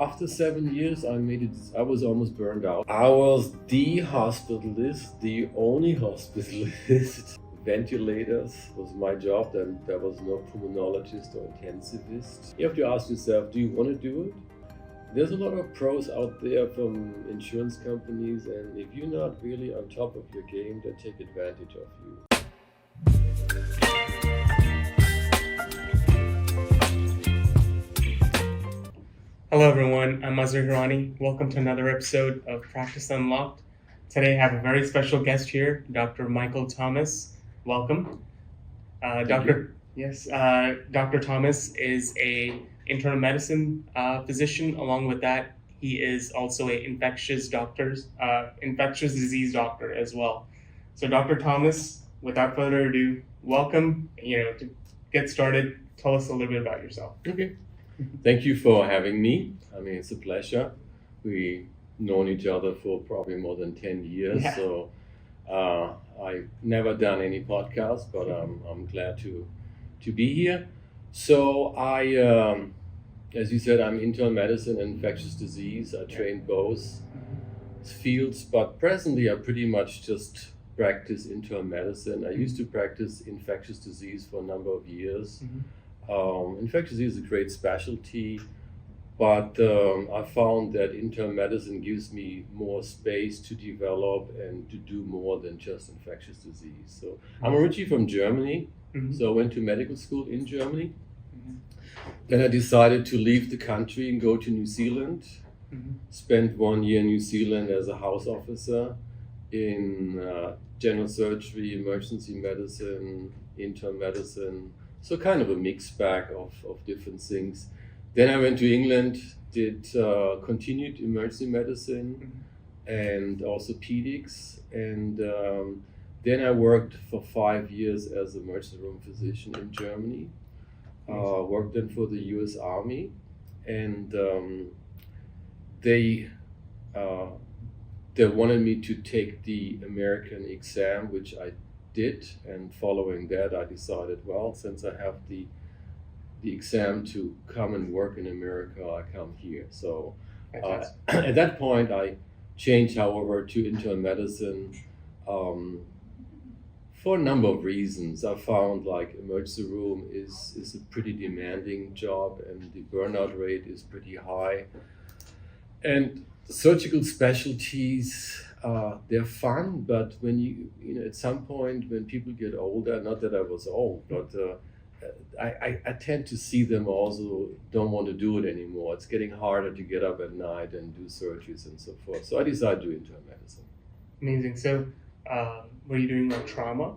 after 7 years, I made it. I was almost burned out. I was the hospitalist, the only hospitalist. Ventilators was my job. Then there was no pulmonologist or intensivist. You have to ask yourself, do you want to do it? There's a lot of pros out there from insurance companies, and if you're not really on top of your game, they take advantage of you. Hello everyone, I'm Azhar Hirani. Welcome to another episode of Practice Unlocked. Today I have a very special guest here, Dr. Michael Thomas. Welcome. Dr. Thomas is a internal medicine physician. Along with that, he is also a infectious disease doctor as well. So Dr. Thomas, without further ado, welcome. To get started, tell us a little bit about yourself. Okay. Thank you for having me. I mean, it's a pleasure. We've known each other for probably more than 10 years. Yeah. So I've never done any podcast, but I'm glad to be here. So as you said, I'm internal medicine and infectious disease. I train both fields, but presently I pretty much just practice internal medicine. I used to practice infectious disease for a number of years. Infectious disease is a great specialty, but I found that internal medicine gives me more space to develop and to do more than just infectious disease. So I'm originally from Germany, so I went to medical school in Germany. Then I decided to leave the country and go to New Zealand. Spent 1 year in New Zealand as a house officer in general surgery, emergency medicine, internal medicine. So kind of a mixed bag of different things. Then I went to England, did continued emergency medicine and orthopedics. And then I worked for 5 years as an emergency room physician in Germany. Worked then for the US Army. And they wanted me to take the American exam, which I did, and following that I decided, well, since I have the exam to come and work in America, I come here. So at that point I changed, however, to internal medicine for a number of reasons. I found like emergency room is a pretty demanding job, and the burnout rate is pretty high, and surgical specialties, they're fun, but when you at some point when people get older, not that I was old, but I tend to see them also don't want to do it anymore. It's getting harder to get up at night and do surgeries and so forth. So I decided to do internal medicine. Amazing. So were you doing like trauma,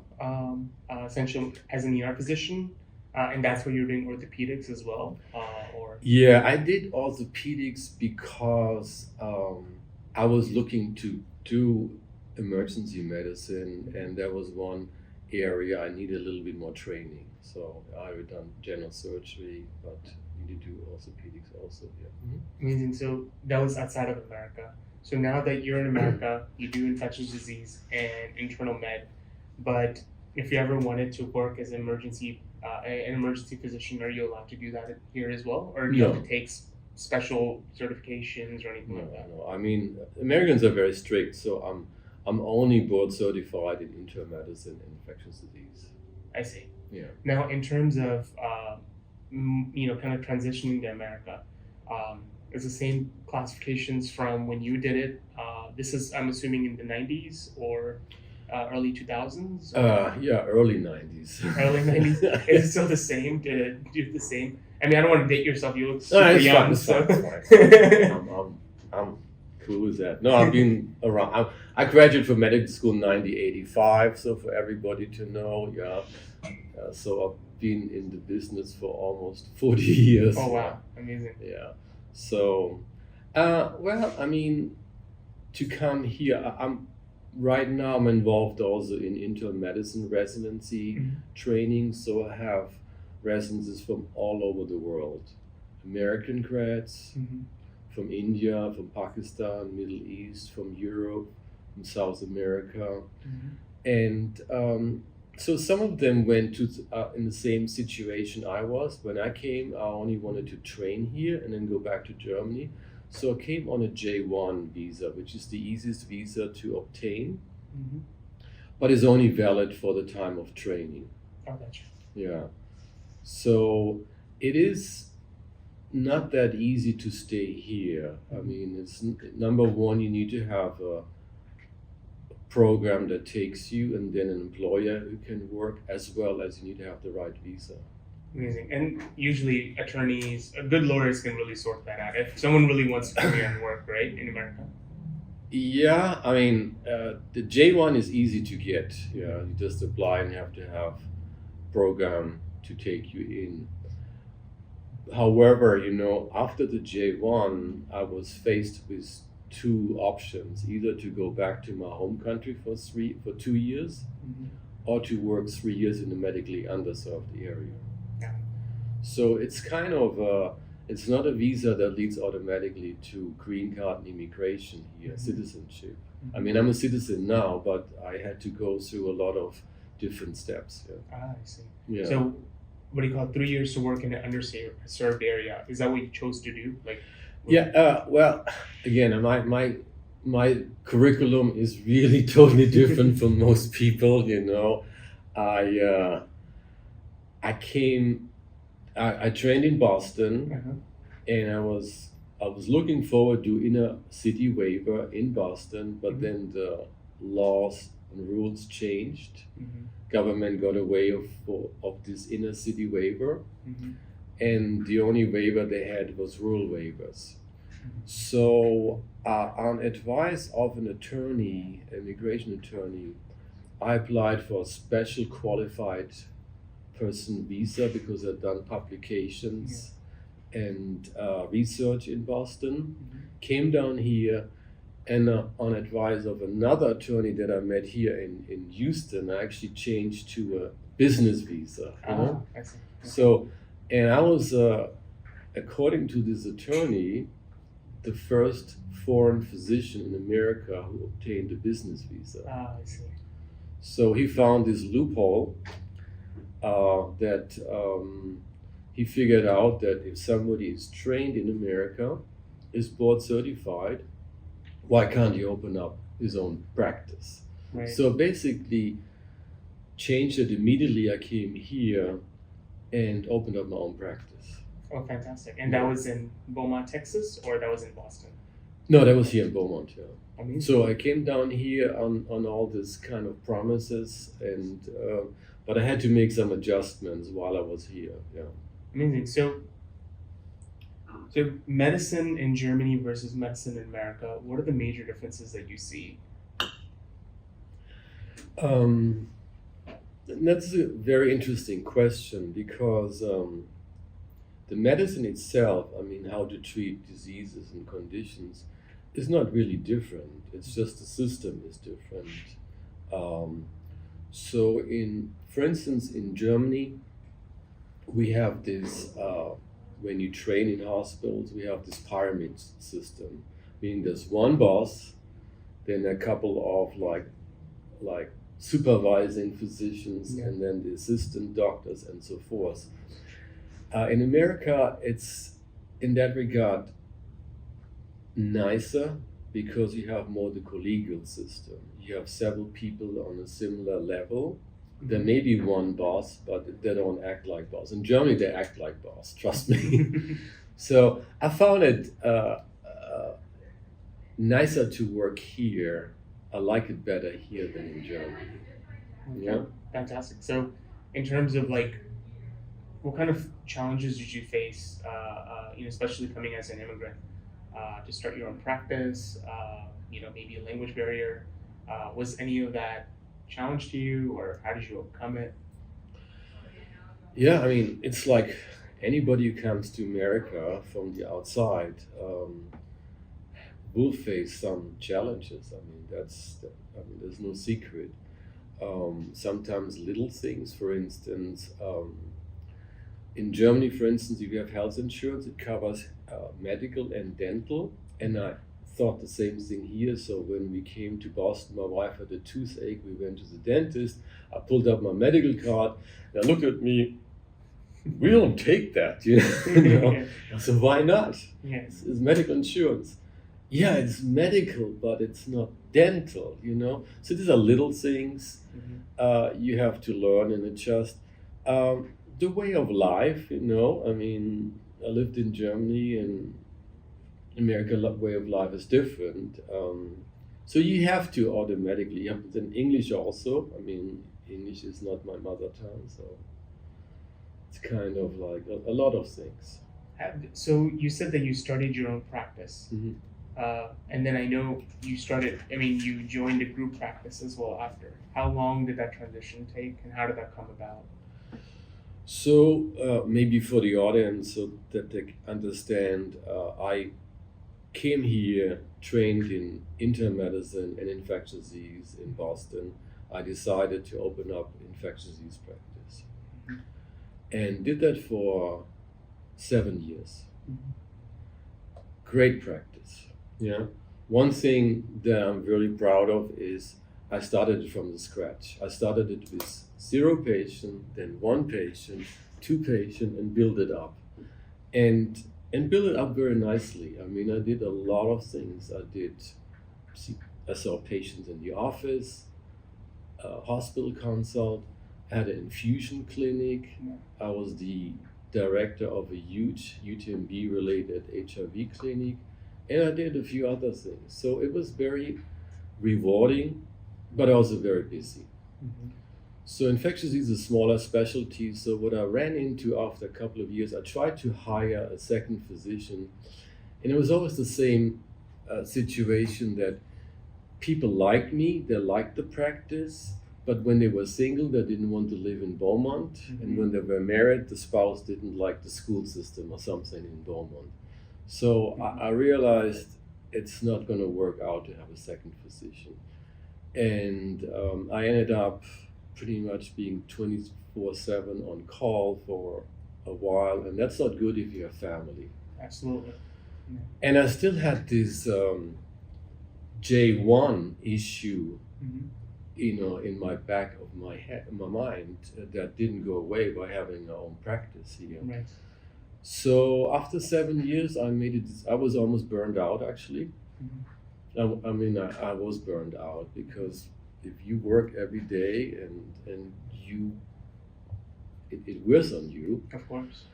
essentially as an ER physician, and that's where you're doing orthopedics as well, or? Yeah, I did orthopedics because I was looking to do emergency medicine, and there was one area I needed a little bit more training. So I had done general surgery, but needed to do orthopedics also. Yeah. Amazing. So that was outside of America. So now that you're in America, you do infectious disease and internal med. But if you ever wanted to work as an emergency physician, are you allowed to do that here as well, or do you have to take special certifications or anything like that? No. I mean, Americans are very strict, so I'm only board certified in internal medicine and infectious disease. I see. Yeah. Now, in terms of kind of transitioning to America, is the same classifications from when you did it? This is, I'm assuming, in the 90s or early 2000s? Yeah, early 90s. Early 90s. Is it still the same? Did it do the same? I mean, I don't want to date yourself. You look super young. I'm cool with that. No, I've been around. I graduated from medical school in 1985, so for everybody to know, so I've been in the business for almost 40 years. Oh, wow. Amazing. Yeah. So, well, I mean, to come here, right now I'm involved also in internal medicine residency training, so I have residencies from all over the world. American grads, from India, from Pakistan, Middle East, from Europe, from South America. And so some of them went to in the same situation I was. When I came, I only wanted to train here and then go back to Germany. So I came on a J1 visa, which is the easiest visa to obtain, Mm-hmm. but is only valid for the time of training. Oh, gotcha. Yeah. So it is not that easy to stay here. I mean, it's number one, you need to have a program that takes you and then an employer who can work, as well as you need to have the right visa. Amazing. And usually good lawyers can really sort that out. If someone really wants to come here and work, right, in America? Yeah, I mean, the J1 is easy to get. Yeah, you just apply and have to have program to take you in. However, after the J1, I was faced with two options: either to go back to my home country for 2 years, Mm-hmm. or to work 3 years in a medically underserved area. Yeah. So it's kind of it's not a visa that leads automatically to green card and immigration here, Mhm. citizenship. I mean, I'm a citizen now, but I had to go through a lot of different steps. Ah, I see. Yeah. So, what do you call it? 3 years to work in an underserved area. Is that what you chose to do? Well, again, my curriculum is really totally different from most people. I came, I trained in Boston, Uh-huh. and I was looking forward to inner city waiver in Boston, but Mhm. then the laws and rules changed. Mm-hmm. Government got away of this inner city waiver, Mm-hmm. and the only waiver they had was rural waivers. So, on advice of an attorney, immigration attorney, I applied for a special qualified person visa because I'd done publications and research in Boston. Mm-hmm. Came down here, and on advice of another attorney that I met here in Houston, I actually changed to a business visa. I see. So, and I was, according to this attorney, the first foreign physician in America who obtained a business visa. I see. So he found this loophole that he figured out that if somebody is trained in America, is board certified, why can't he open up his own practice? Right. So basically, changed it immediately. I came here and opened up my own practice. Oh, fantastic. And that was in Beaumont, Texas, or that was in Boston? No, that was here in Beaumont. Yeah. Amazing. So I came down here on all this kind of promises, and but I had to make some adjustments while I was here. Yeah. Amazing. So medicine in Germany versus medicine in America, what are the major differences that you see? That's a very interesting question because the medicine itself, I mean, how to treat diseases and conditions, is not really different. It's just the system is different. So, for instance, in Germany, we have this. When you train in hospitals, we have this pyramid system, meaning there's one boss, then a couple of like supervising physicians, Yeah. and then the assistant doctors and so forth. In America, it's in that regard nicer because you have more the collegial system. You have several people on a similar level. There may be one boss, but they don't act like boss. In Germany, they act like boss, trust me. So I found it nicer to work here. I like it better here than in Germany. Okay. Yeah. Fantastic. So, in terms of what kind of challenges did you face, especially coming as an immigrant, to start your own practice, maybe a language barrier? Was any of that challenge to you, or how did you overcome it? Yeah, I mean, it's like anybody who comes to America from the outside will face some challenges. I mean, there's no secret. Sometimes little things, for instance, in Germany, for instance, if you have health insurance, it covers medical and dental, and I thought the same thing here. So when we came to Boston, my wife had a toothache, we went to the dentist, I pulled up my medical card, they looked at me, we don't take that, you know. Yeah. I said, why not? Yes. It's medical insurance. Yeah, it's medical, but it's not dental, you know. So these are little things you have to learn and adjust. The way of life, you know. I mean, I lived in Germany, and American way of life is different. So you have to automatically. You have to then English also. I mean, English is not my mother tongue, so it's kind of like a lot of things. So you said that you started your own practice, Mhm. and then I know you started. I mean, you joined a group practice as well after. How long did that transition take, and how did that come about? So maybe for the audience, so that they understand, I came here trained in internal medicine and infectious disease in Boston. I decided to open up infectious disease practice, Mhm. and did that for 7 years. Mhm. Great practice. Yeah. One thing that I'm really proud of is I started it from the scratch. I started it with 0 patient, then 1 patient, 2 patient, and build it up. And build it up very nicely. I mean, I did a lot of things. I saw patients in the office, hospital consult, had an infusion clinic. I was the director of a huge UTMB related HIV clinic, and I did a few other things. So it was very rewarding, but also very busy. Mhm. So infectious disease is a smaller specialty. So what I ran into after a couple of years, I tried to hire a second physician, and it was always the same situation that people liked me, they liked the practice, but when they were single, they didn't want to live in Beaumont, and when they were married, the spouse didn't like the school system or something in Beaumont. So I realized it's not going to work out to have a second physician, and I ended up pretty much being 24/7 on call for a while, and that's not good if you have family. Absolutely. And I still had this J1 issue, Mhm. you know, in my back of my head, my mind, that didn't go away by having our own practice here. Right. So after 7 years, I made it. I was almost burned out, actually. Mhm. I mean, I was burned out because if you work every day and it wears on you. Of course.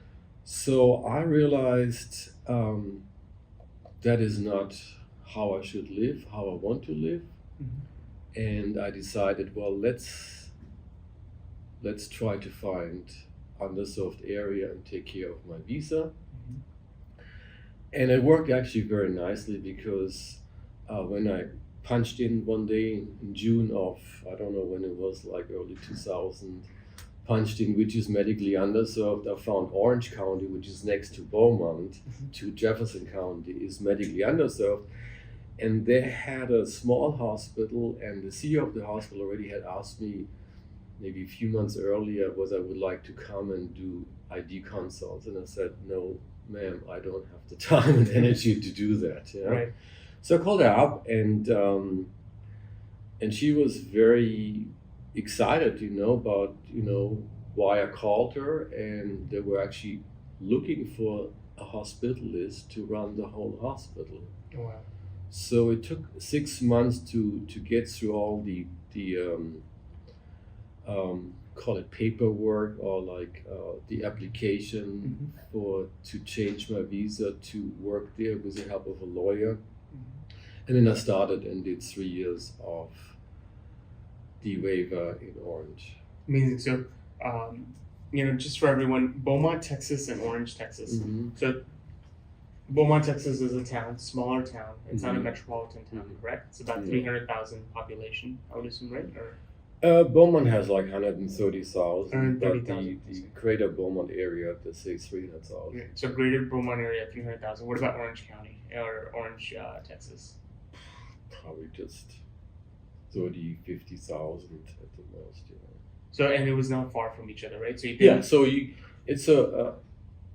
So I realized that is not how I should live, how I want to live. Mhm. And I decided, well, let's try to find underserved area and take care of my visa. Mhm. And it worked actually very nicely because when I punched in one day in June of, I don't know when it was, like early 2000, punched in which is medically underserved, I found Orange County, which is next to Beaumont, to Jefferson County, is medically underserved. And they had a small hospital, and the CEO of the hospital already had asked me maybe a few months earlier whether I would like to come and do ID consults. And I said, no, ma'am, I don't have the time and energy to do that. You know? Right. So I called her up, and she was very excited, you know, about, you know, why I called her, and they were actually looking for a hospitalist to run the whole hospital. Oh, wow. So it took 6 months to get through all the call it paperwork, or like the application to change my visa to work there with the help of a lawyer. And then I started and did 3 years of the waiver in Orange. Amazing. So, you know, just for everyone, Beaumont, Texas, and Orange, Texas. Mhm. So, Beaumont, Texas is a town, smaller town. It's not a Mhm. metropolitan town, Mhm. correct? It's about Mhm. 300,000 population, I would assume, right? Or Beaumont has like 130,000, but 130,000, the greater Beaumont area, they say 300,000. yeah. So, greater Beaumont area, 300,000. What about Orange County or Orange, Texas? Probably just 30, 50,000 at the most, you know. So, and it was not far from each other, right? So you Yeah, didn't. so it's a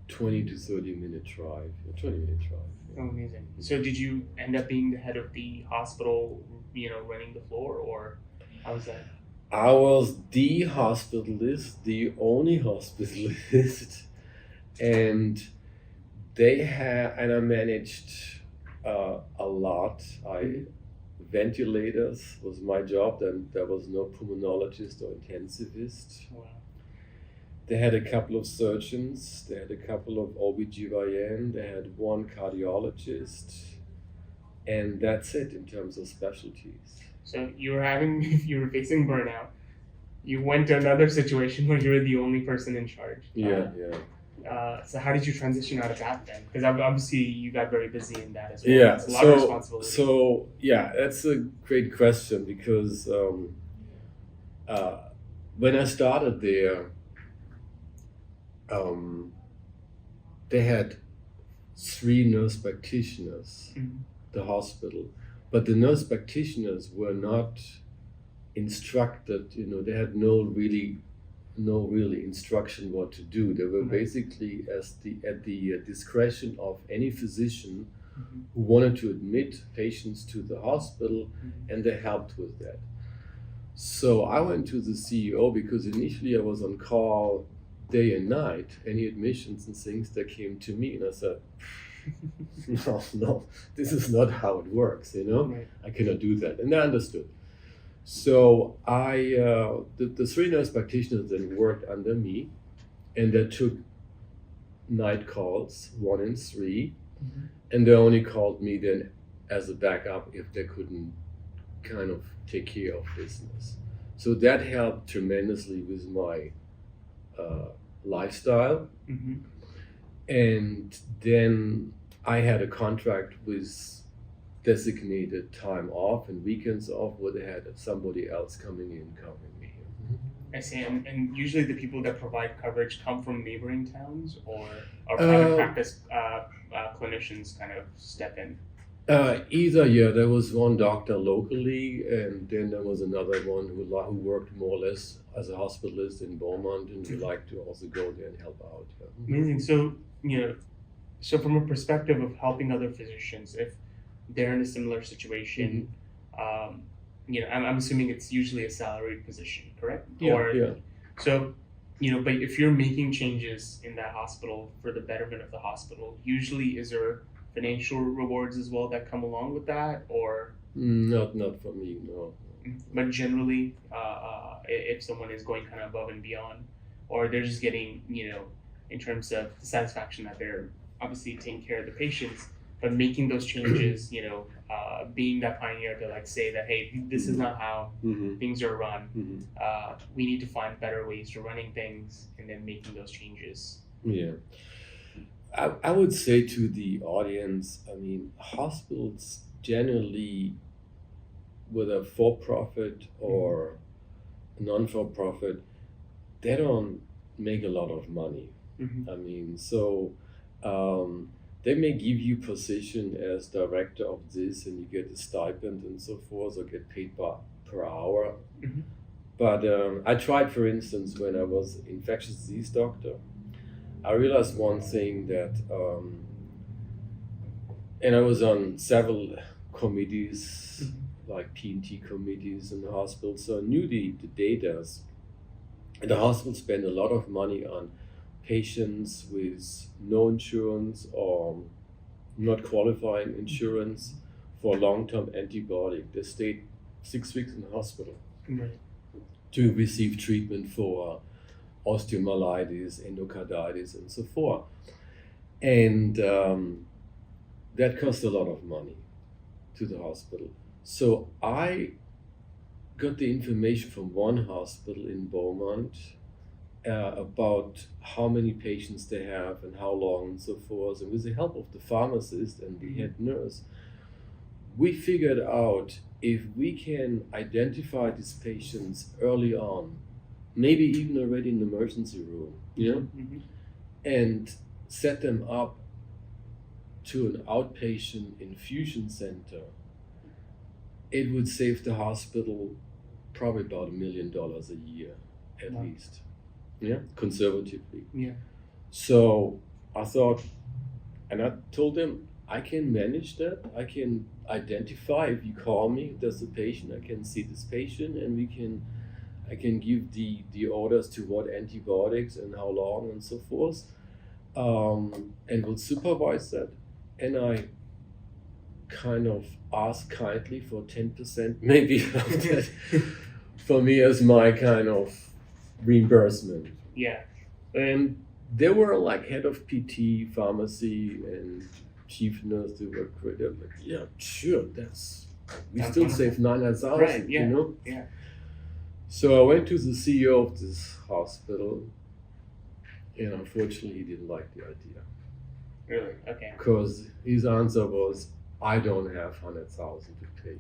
20 to 30-minute drive, a 20-minute drive. Oh, amazing. So, did you end up being the head of the hospital, you know, running the floor, or how was that? I was the hospitalist, the only hospitalist, and and I managed a lot. Ventilators was my job. Then there was no pulmonologist or intensivist. Wow. They had a couple of surgeons. They had a couple of OB/GYN. They had one cardiologist, and that's it in terms of specialties. So you were facing burnout. You went to another situation where you were the only person in charge. Yeah. So how did you transition out of that then? Because obviously you got very busy in that as well. Yeah. It's a lot of responsibility. So yeah, that's a great question because when I started there, they had 3 nurse practitioners, the hospital, but the nurse practitioners were not instructed. They had no really instruction what to do. They were basically at the discretion of any physician who wanted to admit patients to the hospital, and they helped with that. So I went to the CEO because initially I was on call day and night. Any admissions and things that came to me, and I said, no, this is not how it works. Right. I cannot do that, and they understood. So the 3 nurse practitioners then worked under me, and they took night calls, 1 and 3, and they only called me then as a backup if they couldn't kind of take care of business. So that helped tremendously with my lifestyle. And then I had a contract with designated time off and weekends off where they had somebody else coming in covering me. I see. And usually the people that provide coverage come from neighboring towns, or private practice clinicians kind of step in? Either, yeah. There was one doctor locally, and then there was another one who worked more or less as a hospitalist in Beaumont, and who liked to also go there and help out. Amazing. So from a perspective of helping other physicians, if they're in a similar situation, I'm assuming it's usually a salaried position, correct? Yeah. So, but if you're making changes in that hospital for the betterment of the hospital, usually is there financial rewards as well that come along with that, or? Not for me, no. But generally, if someone is going kind of above and beyond, or they're just getting, in terms of the satisfaction that they're obviously taking care of the patients, but making those changes, being that pioneer to say that, hey, this is not how things are run. We need to find better ways to running things, and then making those changes. Yeah. I would say to the audience, hospitals generally, whether for-profit or non-for-profit, they don't make a lot of money. They may give you position as director of this, and you get a stipend and so forth, or get paid per hour. But I tried, for instance, when I was infectious disease doctor, I realized one thing that, and I was on several committees, like P&T committees in the hospital, so I knew the data. And the hospital spend a lot of money on patients with no insurance or not qualifying insurance for long-term antibiotic. They stayed 6 weeks in the hospital to receive treatment for osteomyelitis, endocarditis, and so forth. And that cost a lot of money to the hospital. So I got the information from one hospital in Beaumont about how many patients they have and how long and so forth. And with the help of the pharmacist and the head nurse, we figured out if we can identify these patients early on, maybe even already in the emergency room, and set them up to an outpatient infusion center, it would save the hospital probably about $1 million a year at least. Conservatively. So I thought, and I told them, I can manage that. I can identify, if you call me, there's a patient, I can see this patient, and we can I can give the orders to what antibiotics and how long and so forth, and will supervise that. And I kind of ask kindly for 10% maybe of that for me as my kind of reimbursement. Yeah. And they were like head of PT, pharmacy, and chief nurse. They were great. They're like, yeah, sure, we That's still wonderful. save 900,000, Right, yeah, you know? yeah. So I went to the CEO of this hospital, and unfortunately he didn't like the idea. Really? Okay. Because his answer was, I don't have 100,000 to pay.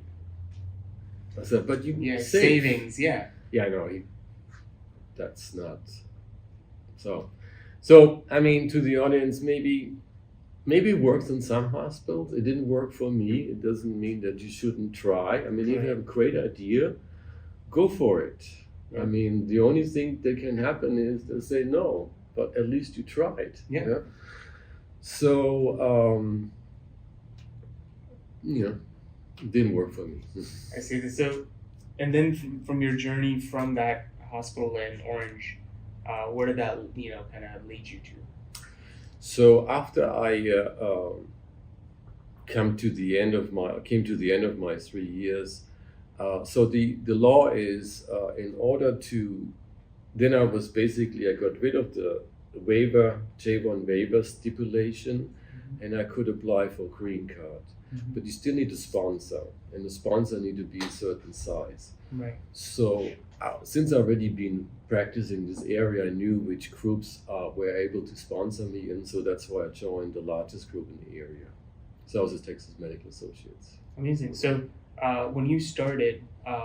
I said, but you Yeah, save. savings, yeah. Yeah, I know. That's not. So I mean, to the audience, maybe it works in some hospitals. It didn't work for me. It doesn't mean that you shouldn't try. I mean, if you have a great idea, go for it. Yeah. I mean, the only thing that can happen is they say no, but at least you tried. Yeah. So, it didn't work for me. I see this. So, and then from your journey from that hospital in Orange, where did that kind of lead you to? So after I came to the end of my 3 years, so the law is in order to, then I got rid of the waiver, J1 waiver stipulation, and I could apply for green card. But you still need a sponsor, and the sponsor need to be a certain size. Right. So since I've already been practicing this area, I knew which groups were able to sponsor me, and so that's why I joined the largest group in the area. So I was the Texas Medical Associates. Amazing. So when you started,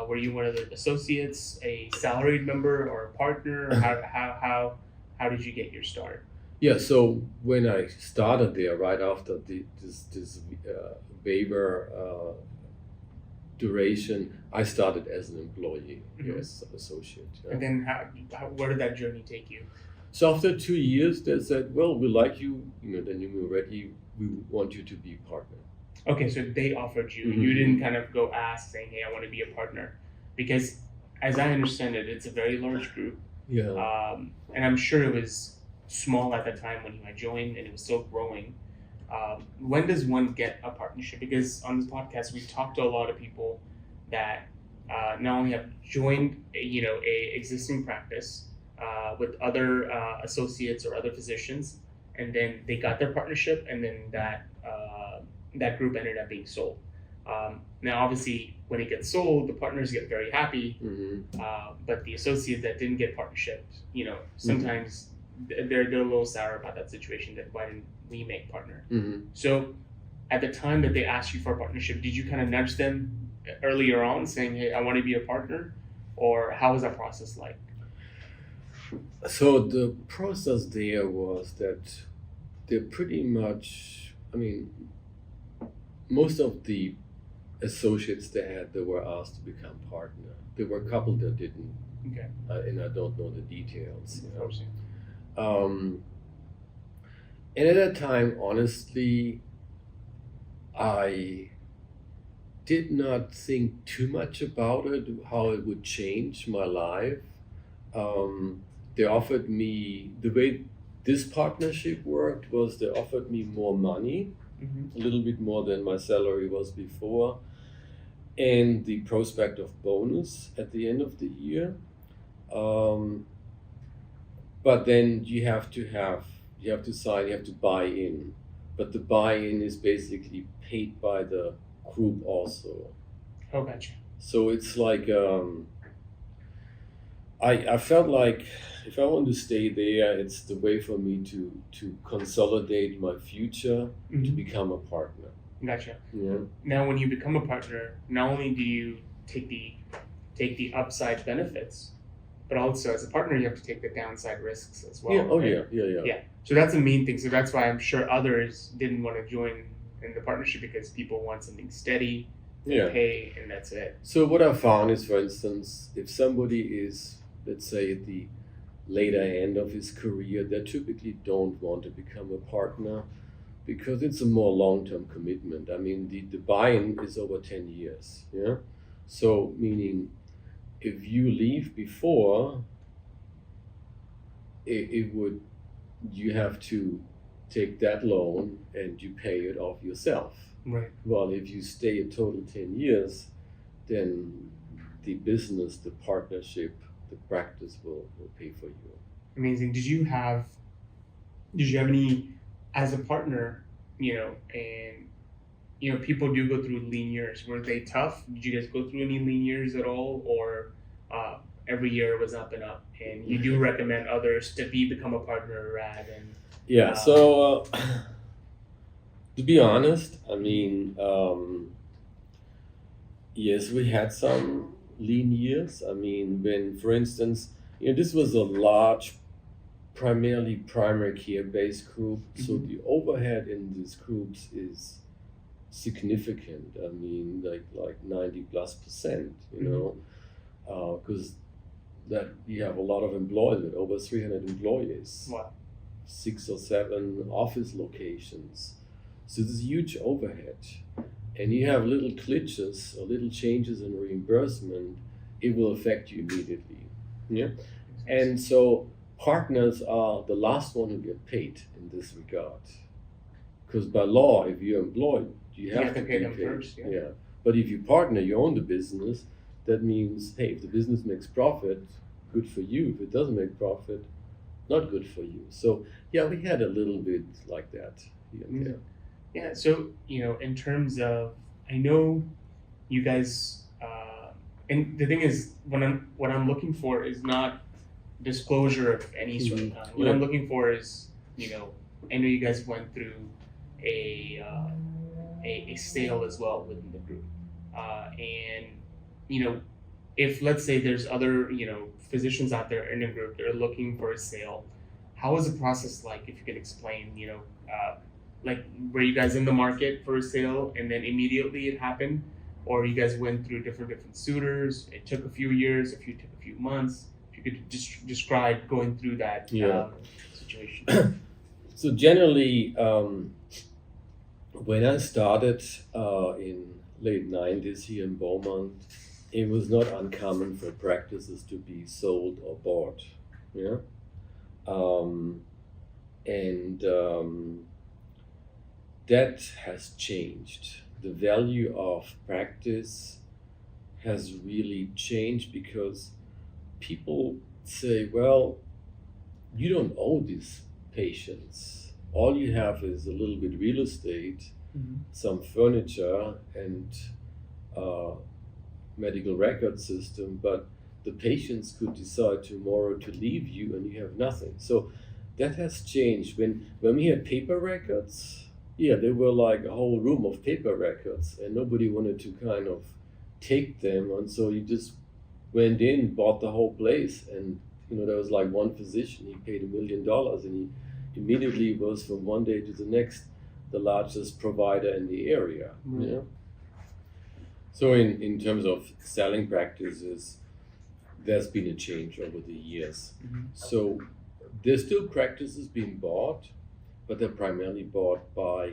were you one of the associates, a salaried member, or a partner? How did you get your start? Yeah, so when I started there, right after this waiver duration, I started as an employee, as associate. Yeah. And then where did that journey take you? So after 2 years, they said, well, we like you, then you were ready, we want you to be a partner. Okay, so they offered you. You didn't kind of go ask saying, hey, I want to be a partner. Because as I understand it, it's a very large group. Yeah. And I'm sure it was small at the time when I joined, and it was still growing. When does one get a partnership? Because on this podcast, we talked to a lot of people that not only have joined a existing practice with other associates or other physicians, and then they got their partnership, and then that group ended up being sold. Now, obviously, when it gets sold, the partners get very happy, but the associate that didn't get partnership, sometimes they're a little sour about that situation. That why didn't we make partner? So, at the time that they asked you for a partnership, did you kind of nudge them earlier on, saying, "Hey, I want to be a partner," or how was that process like? So the process there was that they're pretty much. I mean, most of the associates they were asked to become partner. There were a couple that didn't, Okay. And I don't know the details. Of course. And at that time, honestly, I did not think too much about it, how it would change my life. They offered me, the way this partnership worked was they offered me more money, a little bit more than my salary was before, and the prospect of bonus at the end of the year. But then you have to sign, you have to buy in. But the buy-in is basically paid by the group also. Oh, gotcha. So it's like, I felt like if I want to stay there, it's the way for me to consolidate my future, to become a partner. Gotcha. Yeah. Now, when you become a partner, not only do you take the upside benefits, but also as a partner, you have to take the downside risks as well. Yeah. Oh, right? yeah. So that's the main thing. So that's why I'm sure others didn't want to join in the partnership, because people want something steady, Yeah. pay, and that's it. So what I found is, for instance, if somebody is, let's say, at the later end of his career, they typically don't want to become a partner because it's a more long-term commitment. I mean, the buy-in is over 10 years. Yeah. So meaning, if you leave before, you have to take that loan and you pay it off yourself. Right. Well, if you stay a total 10 years, then the business, the partnership, the practice will pay for you. Amazing. Did you have any, as a partner, and people do go through lean years. Were they tough? Did you guys go through any lean years at all, or every year was up and up? And you do recommend others to become a partner, Rad? And yeah. So to be honest, I mean, yes, we had some lean years. I mean, when, for instance, this was a large, primarily primary care based group, so the overhead in these groups is significant. I mean, like 90+%, because that you have a lot of employees, with over 300 employees. Wow. 6 or 7 office locations. So there's huge overhead. And you have little glitches or little changes in reimbursement, it will affect you immediately. Yeah. And so partners are the last one who get paid in this regard. Because by law, if you're employed, you have to pay them first. Yeah. But if you partner, you own the business, that means, hey, if the business makes profit, good for you. If it doesn't make profit, not good for you. So yeah, we had a little bit like that here and there. Yeah. So in terms of, I know you guys, and the thing is, what I'm looking for is not disclosure of any sort of kind. What I'm looking for is, I know you guys went through a sale as well within the group, and if, let's say, there's other physicians out there in the group that are looking for a sale, how is the process like? If you could explain, like, were you guys in the market for a sale and then immediately it happened, or you guys went through different suitors? It took a few years, took a few months. If you could describe going through that situation. So generally, when I started in late 90s here in Beaumont, it was not uncommon for practices to be sold or bought. Yeah. That has changed. The value of practice has really changed because people say, well, you don't owe these patients. All you have is a little bit real estate, some furniture, and medical record system, but the patients could decide tomorrow to leave you and you have nothing. So that has changed. When we had paper records, they were like a whole room of paper records and nobody wanted to kind of take them, and so you just went in, bought the whole place, and there was like one physician, he paid $1 million and he immediately was from one day to the next the largest provider in the area. So in terms of selling practices, there's been a change over the years. So there's still practices being bought, but they're primarily bought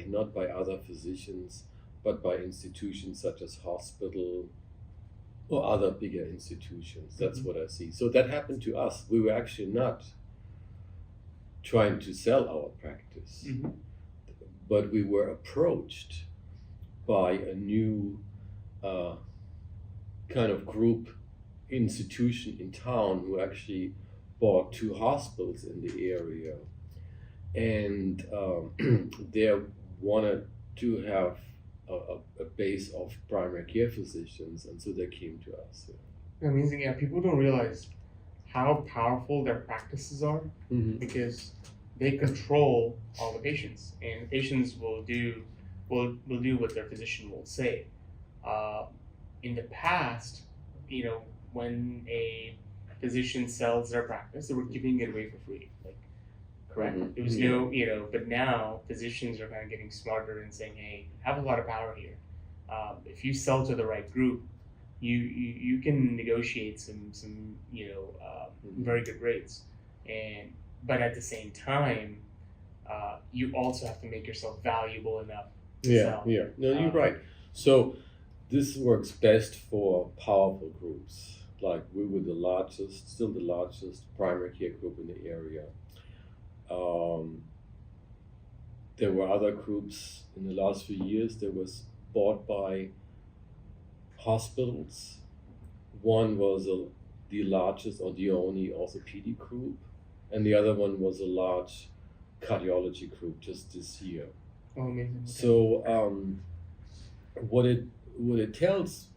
not by other physicians, but by institutions such as hospital or other bigger institutions. That's what I see. So that happened to us. We were actually not trying to sell our practice, but we were approached by a new kind of group institution in town who actually bought 2 hospitals in the area, and they wanted to have a base of primary care physicians, and so they came to us. Amazing. Yeah, people don't realize how powerful their practices are, because they control all the patients, and patients will do what their physician will say. In the past, when a physician sells their practice, they were giving it away for free, correct? It was but now physicians are kind of getting smarter and saying, hey, I have a lot of power here. If you sell to the right group, you can negotiate some very good rates, but at the same time, you also have to make yourself valuable enough to sell. No, you're right. So this works best for powerful groups Like we were the largest, still the largest primary care group in the area. Um, there were other groups in the last few years that was bought by hospitals. One was the largest or the only orthopedic group, and the other one was a large cardiology group just this year. Oh, amazing. Okay. So what it tells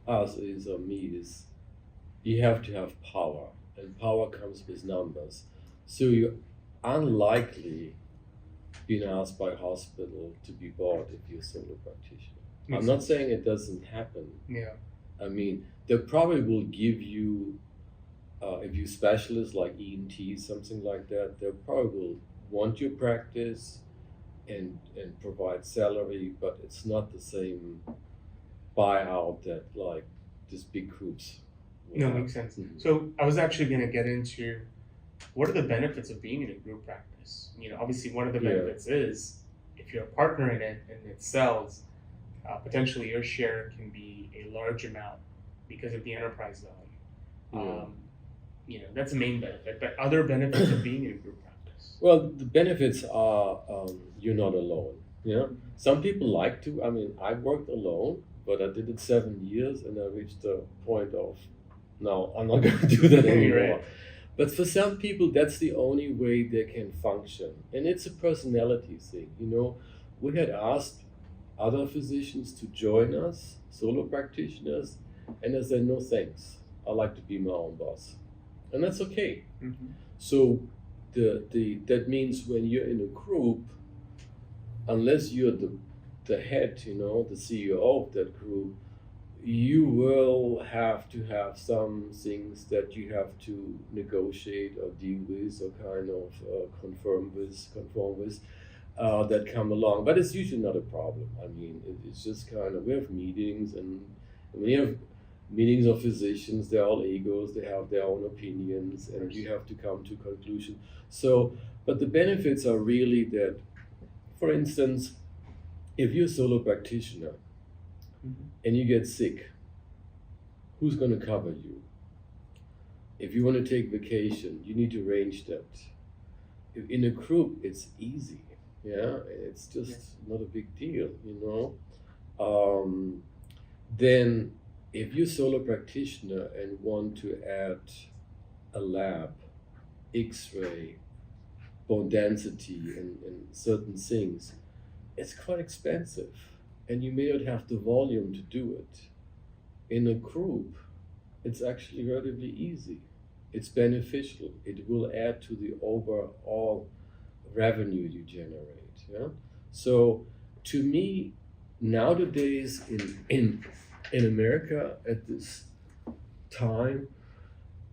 us is, or me, is you have to have power, and power comes with numbers. So you're unlikely being asked by a hospital to be bought if you're a solo practitioner. I'm not saying it doesn't happen. Yeah. I mean, they probably will give you, if you specialists like ENT, something like that, they probably will want your practice and provide salary, but it's not the same buyout that like these big groups. No, makes sense. Mhm. So I was actually going to get into what are the benefits of being in a group practice. Obviously one of the Yeah. benefits is if you're a partner in it and it sells, potentially your share can be a large amount because of the enterprise value. That's the main benefit. But other benefits of being in a group practice. Well, the benefits are you're not alone. Some people like to. I mean, I worked alone, but I did it 7 years, and I reached the point of, no, I'm not going to do that anymore. Right. But for some people, that's the only way they can function, and it's a personality thing. We had asked other physicians to join us, solo practitioners, and they said, no thanks. I like to be my own boss, and that's okay. Mm-hmm. So that means when you're in a group, unless you're the head, the CEO of that group, you will have to have some things that you have to negotiate or deal with or kind of conform with that come along. But it's usually not a problem. I mean, it's just kind of, we have meetings, and when you have meetings of physicians, they're all egos, they have their own opinions, and you have to come to a conclusion. So, but the benefits are really that, for instance, if you're a solo practitioner, Mm-hmm. and you get sick, who's going to cover you? If you want to take vacation, you need to arrange that. In a group, it's easy. It's just not a big deal. Then, if you're a solo practitioner and want to add a lab, X-ray, bone density, and certain things, it's quite expensive. And you may not have the volume to do it. In a group, it's actually relatively easy. It's beneficial. It will add to the overall revenue you generate. So, to me, nowadays in America at this time,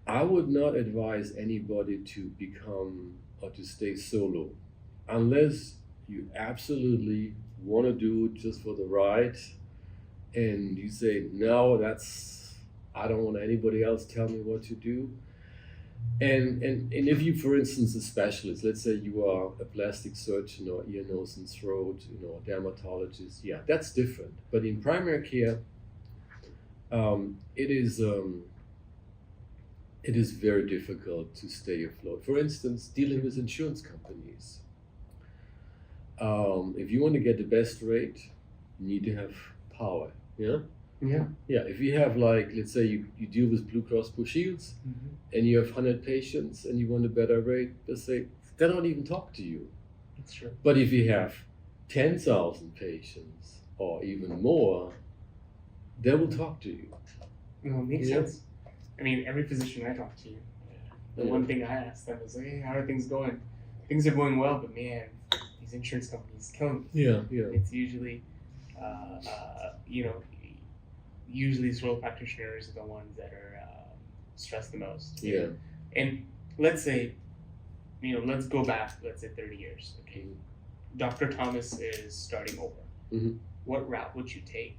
I would not advise anybody to become or to stay solo, unless you absolutely want to do it just for the ride, and you say, no, I don't want anybody else tell me what to do. And if you, for instance, a specialist, let's say you are a plastic surgeon or ear, nose, and throat, a dermatologist, that's different. But in primary care, it is very difficult to stay afloat. For instance, dealing with insurance companies. If you want to get the best rate, you need to have power. Yeah. If you have, like, let's say you deal with Blue Cross Blue Shields, Mm-hmm. and you have 100 patients and you want a better rate, they don't even talk to you. That's true. But if you have 10,000 patients or even more, they will talk to you. No, it makes sense. I mean, every physician I talk to, the one thing I ask them is, hey, how are things going? Things are going well, but man, these insurance companies killing me. It's usually, usually solo practitioners are the ones that are stressed the most. And let's say, let's go back, let's say 30 years. Okay, Dr. Thomas is starting over. Mm-hmm. What route would you take?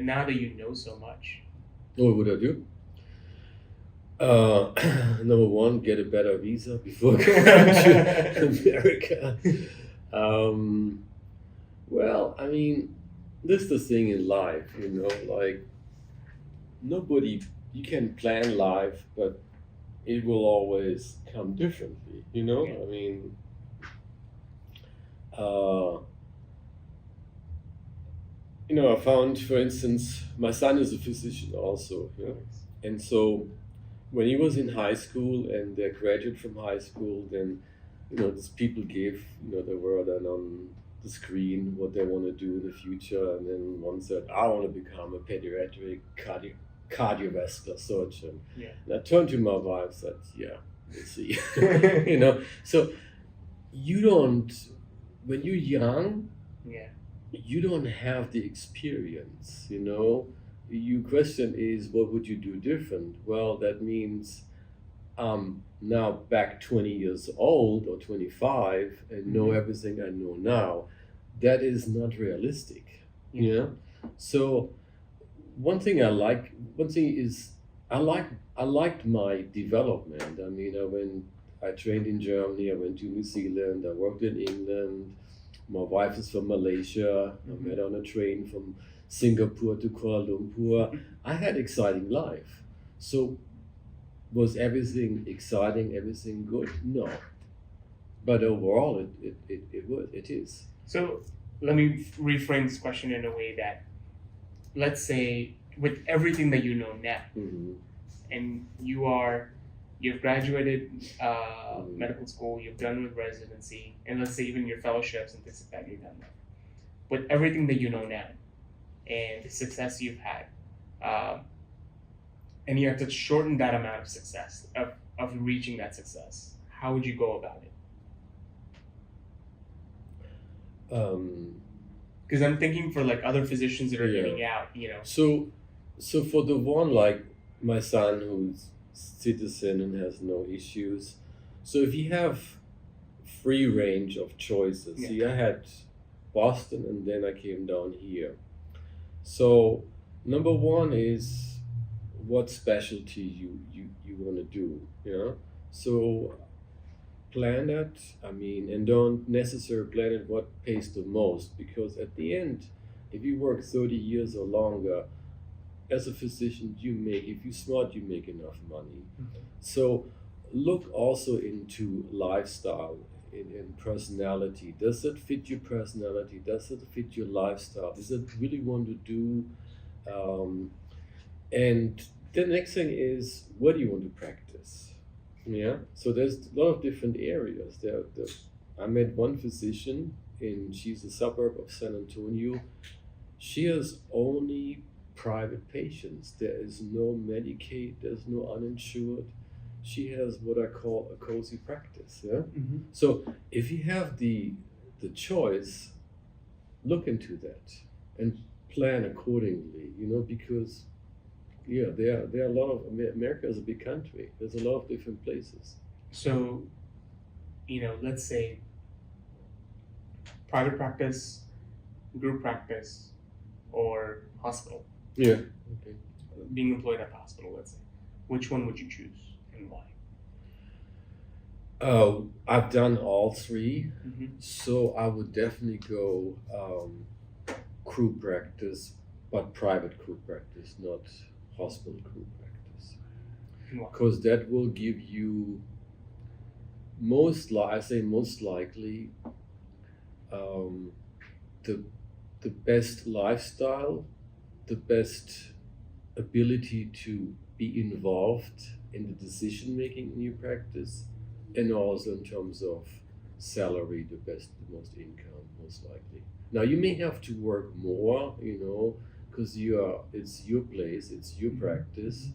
Now that you know so much. What would I do? Number one, get a better visa before going to America. Well, I mean, this is the thing in life, like, nobody you can plan life, but it will always come differently. Yeah. I mean, uh, I found, for instance, my son is a physician also, and so when he was in high school and they graduated from high school, then these people gave the word and on the screen what they want to do in the future, and then one said, "I want to become a pediatric cardiovascular surgeon." Yeah. And I turned to my wife and said, "Yeah, we'll see." So you don't, when you're young, Yeah. you don't have the experience. Your question is, what would you do different? Well, that means now back 20 years old or 25 and know everything I know now. That is not realistic. So one thing is I liked my development. I mean, I trained in Germany, I went to New Zealand, I worked in England. My wife is from Malaysia. I met on a train from Singapore to Kuala Lumpur. I had exciting life. So was everything exciting, everything good? No. But overall, it is. So let me reframe this question in a way that, let's say, with everything that you know now, and you've graduated medical school, you've done with residency, and let's say even your fellowships and things like that, you've done that. With everything that you know now, and the success you've had, and you have to shorten that amount of success, of reaching that success, how would you go about it? Because I'm thinking for like other physicians that are getting out, So for the one like my son who's citizen and has no issues, so if you have free range of choices, see, I had Boston and then I came down here. So number one is what specialty you want to do, so plan that. I mean, and don't necessarily plan it what pays the most, because at the end, if you work 30 years or longer as a physician, if you're smart, you make enough money. So look also into lifestyle and personality. Does it fit your personality? Does it fit your lifestyle? Does it really want to do? And the next thing is, what do you want to practice? So there's a lot of different areas. I met one physician, and she's a suburb of San Antonio. She has only private patients. There is no Medicaid, there's no uninsured. She has what I call a cozy practice. So if you have the choice, look into that and plan accordingly, because there are a lot of, America is a big country. There's a lot of different places. So, let's say private practice, group practice, or hospital. Yeah. Okay. Being employed at a hospital, let's say. Which one would you choose and why? I've done all three, so I would definitely go group practice, but private group practice, not hospital group practice, because that will give you most likely the best lifestyle, the best ability to be involved in the decision making in your practice, and also in terms of salary, the most income, most likely. Now you may have to work more, because it's your place, it's your practice.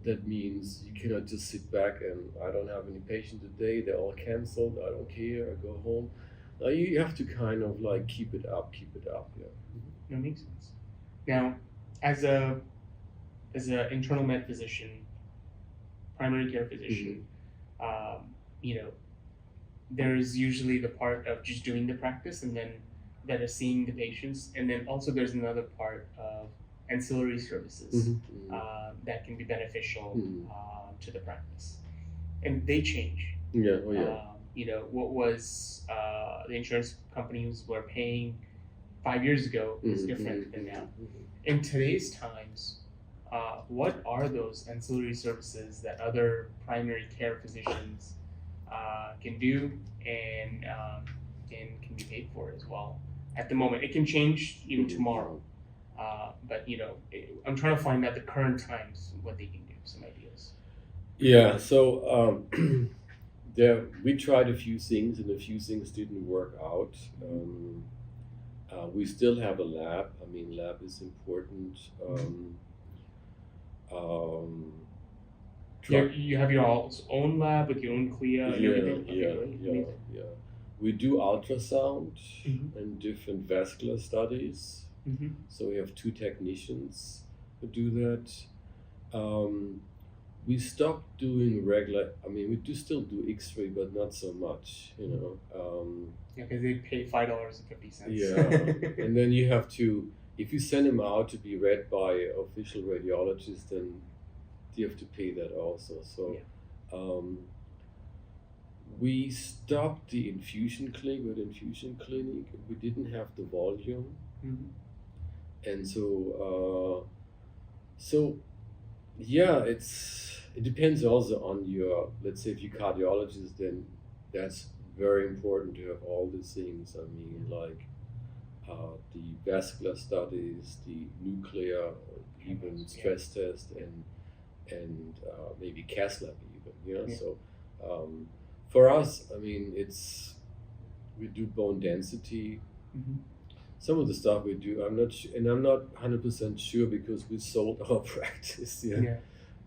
That means you cannot just sit back and I don't have any patient today, they're all canceled, I don't care, I go home. Now you have to kind of like keep it up, yeah. That makes sense. Now, as a internal med physician, primary care physician, there's usually the part of just doing the practice and then that is seeing the patients, and then also there's another part of ancillary services that can be beneficial to the practice, and they change. What was the insurance companies were paying 5 years ago is different than now. In today's times, what are those ancillary services that other primary care physicians can do and can be paid for as well? At the moment, it can change even tomorrow, but I'm trying to find out the current times what they can do. Some ideas. Yeah, so we tried a few things, and a few things didn't work out. We still have a lab. I mean, lab is important. You have your own lab with your own CLIA and everything? Okay, Yeah, great. yeah, Amazing. yeah. We do ultrasound Mhm. and different vascular studies. Mhm. So we have 2 technicians who do that. We stopped doing regular. I mean, we do still do X-ray, but not so much. Yeah, because they pay $5.50. Yeah, and then you have to, if you send them out to be read by official radiologists, then you have to pay that also. So we stopped the infusion clinic. With infusion clinic, we didn't have the volume, and so yeah, it depends also on your. Let's say if you're cardiologist, then that's very important to have all these things. I mean, like the vascular studies, the nuclear, even stress test, and maybe cath lab even. Yeah. So for us, I mean, we do bone density. Some of the stuff we do, I'm not 100% sure because we sold our practice.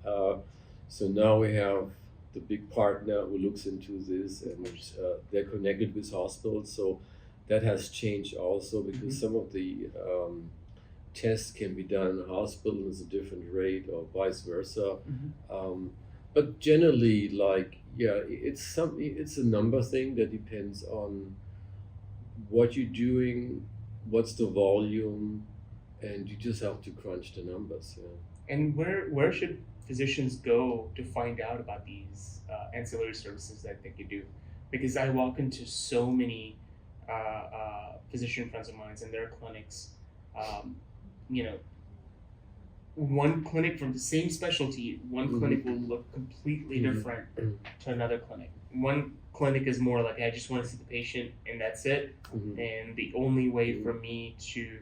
So now we have the big partner who looks into this, and they're connected with hospitals. So that has changed also because some of the tests can be done in a hospital at a different rate, or vice versa. But generally, it's a number thing that depends on what you're doing, what's the volume, and you just have to crunch the numbers. And where should physicians go to find out about these ancillary services that they could do? Because I walk into so many physician friends of mine in their clinics. One clinic from the same specialty, one clinic will look completely different to another clinic. One clinic is more like, I just want to see the patient and that's it. And the only way for me to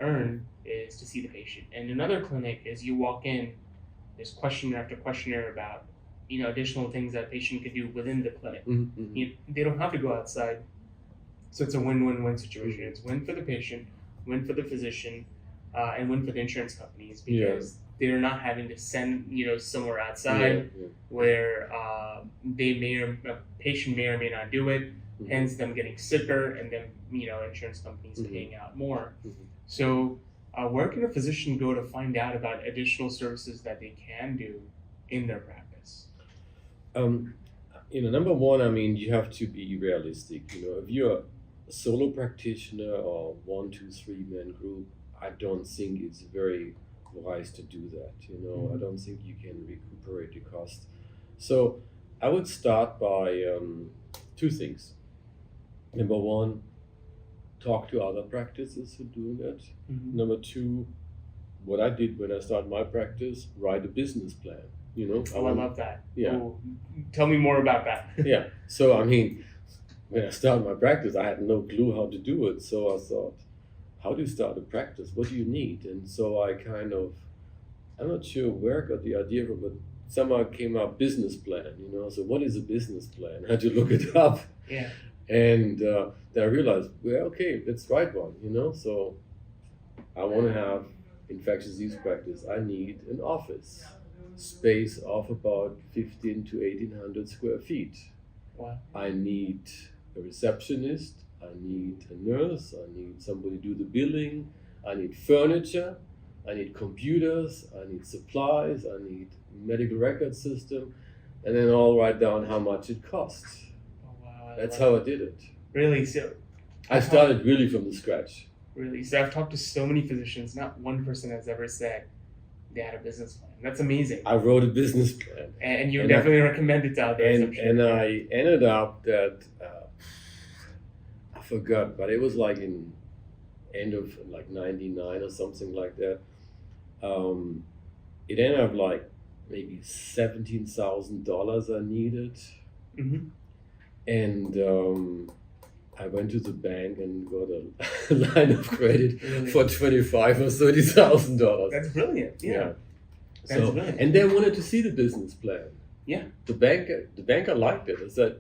earn is to see the patient. And another clinic is you walk in, there's questionnaire after questionnaire about additional things that a patient could do within the clinic. They don't have to go outside. So it's a win-win-win situation. It's win for the patient, win for the physician, and win for the insurance companies because they're not having to send somewhere outside where a patient may or may not do it, hence them getting sicker and then insurance companies paying out more. So where can a physician go to find out about additional services that they can do in their practice? Number one, I mean, you have to be realistic. If you're a solo practitioner or 1, 2, 3 man group, I don't think it's very wise to do that. I don't think you can recuperate the cost. So I would start by 2 things. Number one, talk to other practices who do that. Number 2, what I did when I started my practice, write a business plan. I love that. Yeah. Ooh, tell me more about that. Yeah. So I mean, when I started my practice, I had no clue how to do it. So I thought, how do you start a practice? What do you need? And so I'm not sure where I got the idea from, but somehow came up business plan. So what is a business plan? I had to look it up. Yeah. And then I realized, well, okay, let's write one. So I want to have infectious disease practice. I need an office space of about 15 to 1800 square feet. Wow. I need a receptionist, I need a nurse, I need somebody to do the billing, I need furniture, I need computers, I need supplies, I need medical record system, and then I'll write down how much it costs. Oh, wow. That's how I did it. Really? So I started really from the scratch. Really? So I've talked to so many physicians, not one person has ever said they had a business plan. That's amazing. I wrote a business plan. And you definitely recommend it to others. And I ended up that, I forgot, but it was like in end of 99 or something like that. it ended up like maybe $17,000 I needed, Mm-hmm. and I went to the bank and got a line of credit Really? for $25,000 or $30,000. That's brilliant. Yeah. That's So, brilliant. and they wanted to see the business plan. Yeah. The banker liked it. I said,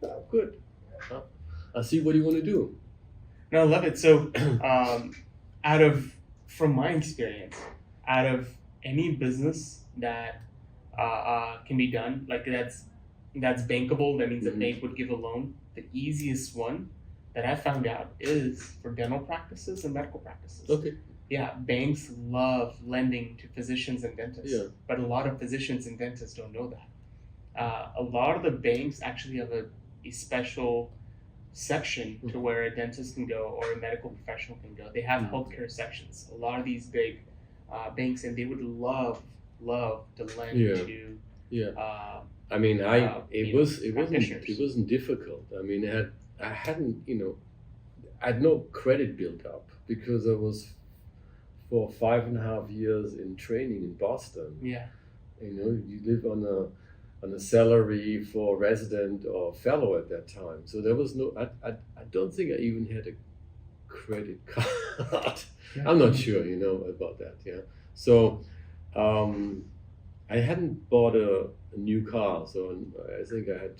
oh, good. I see what you want to do. No, I love it. So, from my experience, out of any business that can be done, like that's bankable, that means a Mhm. bank would give a loan. The easiest one that I found out is for dental practices and medical practices. Okay. Yeah, banks love lending to physicians and dentists, Yeah. but a lot of physicians and dentists don't know that. A lot of the banks actually have a special section to where a dentist can go or a medical professional can go. They have healthcare sections. A lot of these big banks, and they would love to lend Yeah. to. Yeah. I mean, it wasn't difficult. I mean, I had no credit built up because I was for 5.5 years in training in Boston. Yeah. You live on a salary for resident or fellow at that time. So there was no, I don't think I even had a credit card. Yeah. I'm not sure, about that. Yeah. So I hadn't bought a new car. So I think I had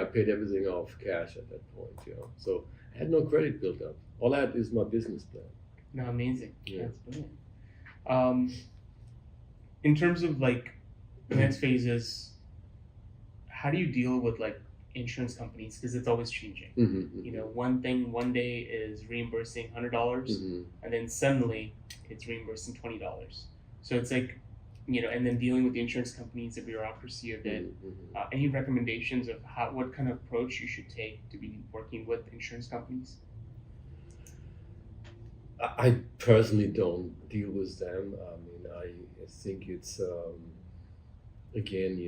I paid everything off cash at that point. So I had no credit built up. All I had is my business plan. No, amazing. Yeah. That's brilliant. In terms of like the next phase is, how do you deal with like insurance companies, because it's always changing? Mm-hmm. One day is reimbursing $100, Mm-hmm. and then suddenly it's reimbursing $20. So it's like, and then dealing with the insurance companies, the bureaucracy of it. Mm-hmm. Any recommendations of what kind of approach you should take to be working with insurance companies? I personally don't deal with them. I mean, I think it's again,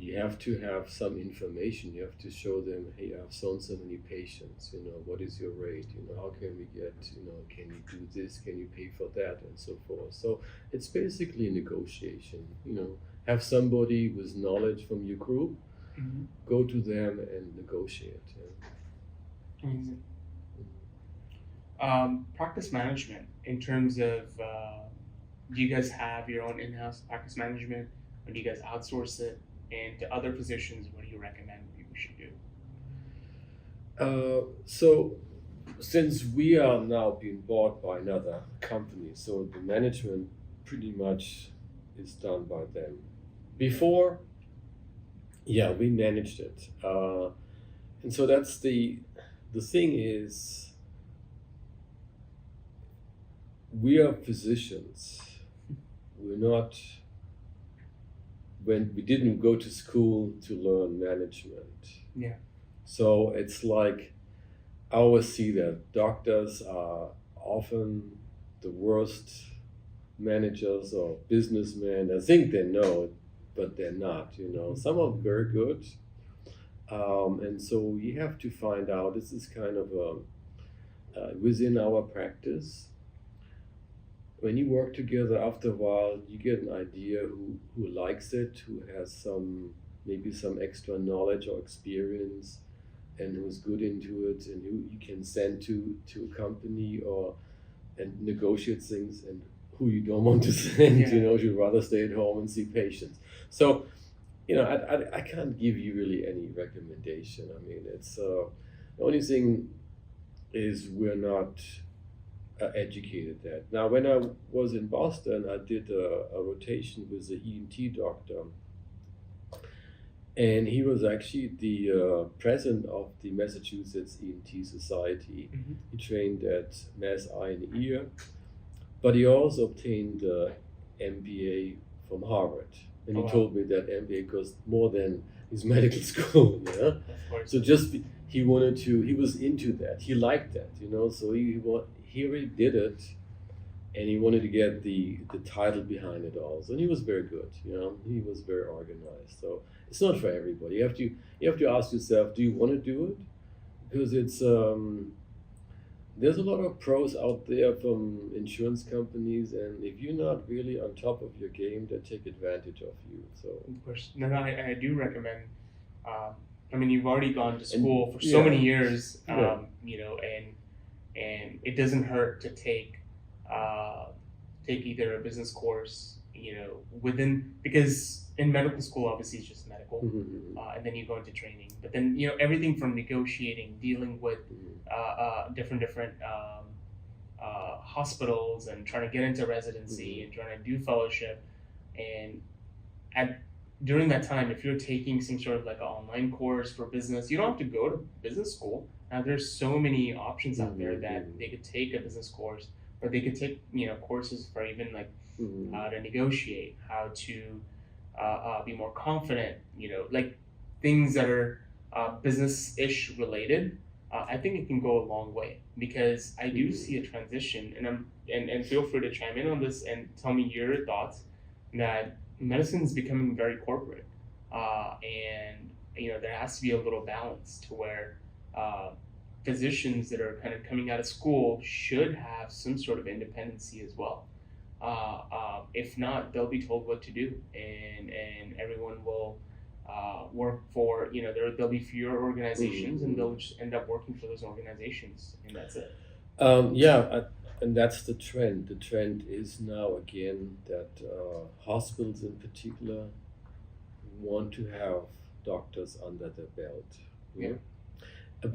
you have to have some information. You have to show them, hey, I have so and so many patients. What is your rate? How can we get? Can you do this? Can you pay for that, and so forth. So it's basically a negotiation. Have somebody with knowledge from your group. Mm-hmm. Go to them and negotiate. Yeah. Amazing. Practice management, in terms of, do you guys have your own in-house practice management, or do you guys outsource it? And to other physicians, what do you recommend people should do? So since we are now being bought by another company, so the management pretty much is done by them. Before, we managed it, and so that's the thing is, we are physicians. We're not. When we didn't go to school to learn management. Yeah. So it's like, I always see that doctors are often the worst managers or businessmen. I think they know it, but they're not. Some are very good, and so you have to find out. This is kind of within our practice. When you work together, after a while, you get an idea who likes it, who has maybe some extra knowledge or experience, and who's good into it, and who you can send to a company and negotiate things, and who you don't want to send. Yeah. You'd rather stay at home and see patients. So, I can't give you really any recommendation. I mean, it's the only thing is we're not educated that. Now, when I was in Boston, I did a rotation with the ENT doctor, and he was actually the president of the Massachusetts ENT Society. Mm-hmm. He trained at Mass Eye and Ear, but he also obtained the MBA from Harvard, and he told me that MBA cost more than his medical school. Of course. So he was into that. He liked that, so he really did it, and he wanted to get the title behind it also. And he was very good, he was very organized. So it's not for everybody. You have to ask yourself, do you want to do it? Because it's there's a lot of pros out there from insurance companies, and if you're not really on top of your game, they take advantage of you. So, Of course. No, I do recommend. Um, I mean, you've already gone to and school for so yeah, many years, yeah, and it doesn't hurt to uh, take either a business course, within, because in medical school obviously it's just medical, mhm, and then you go into training. But then everything from negotiating, dealing with mhm, different hospitals, and trying to get into residency, mhm, and trying to do fellowship, and at during that time, if you're taking some sort of like an online course for business, you don't have to go to business school. Now there's so many options out there mhm, that they could take a business course, or they could take courses for even like mhm, how to negotiate, how to be more confident, like things that are business-ish related. I think it can go a long way, because I do mhm, see a transition, and feel free to chime in on this and tell me your thoughts, that medicine is becoming very corporate, and there has to be a little balance to where uh, physicians that are kind of coming out of school should have some sort of independency as well. If not, they'll be told what to do, and everyone will work for, there'll be fewer organizations, and mhm. they'll just end up working for those organizations, and that's it. Yeah, and that's the trend. The trend is now again that hospitals in particular want to have doctors under their belt. You Yeah, know?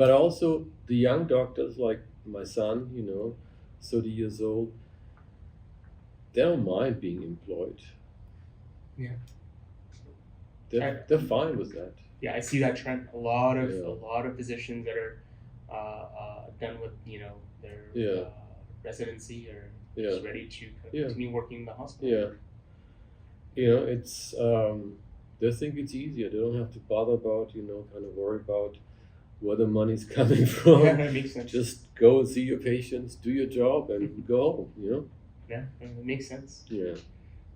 But also the young doctors like my son, 30 years old, they don't mind being employed. yeah. I, They're fine with that. yeah, I see that trend. A Yeah, lot of physicians that are done with their yeah, residency, or yeah, just ready to yeah, continue working in the hospital. yeah. It's they think it's easier. They don't have to bother about, kind of worry about where the money's coming Yeah, from. that makes sense. Just go and see your patients, do your job, and go home. Yeah, that makes sense. Yeah.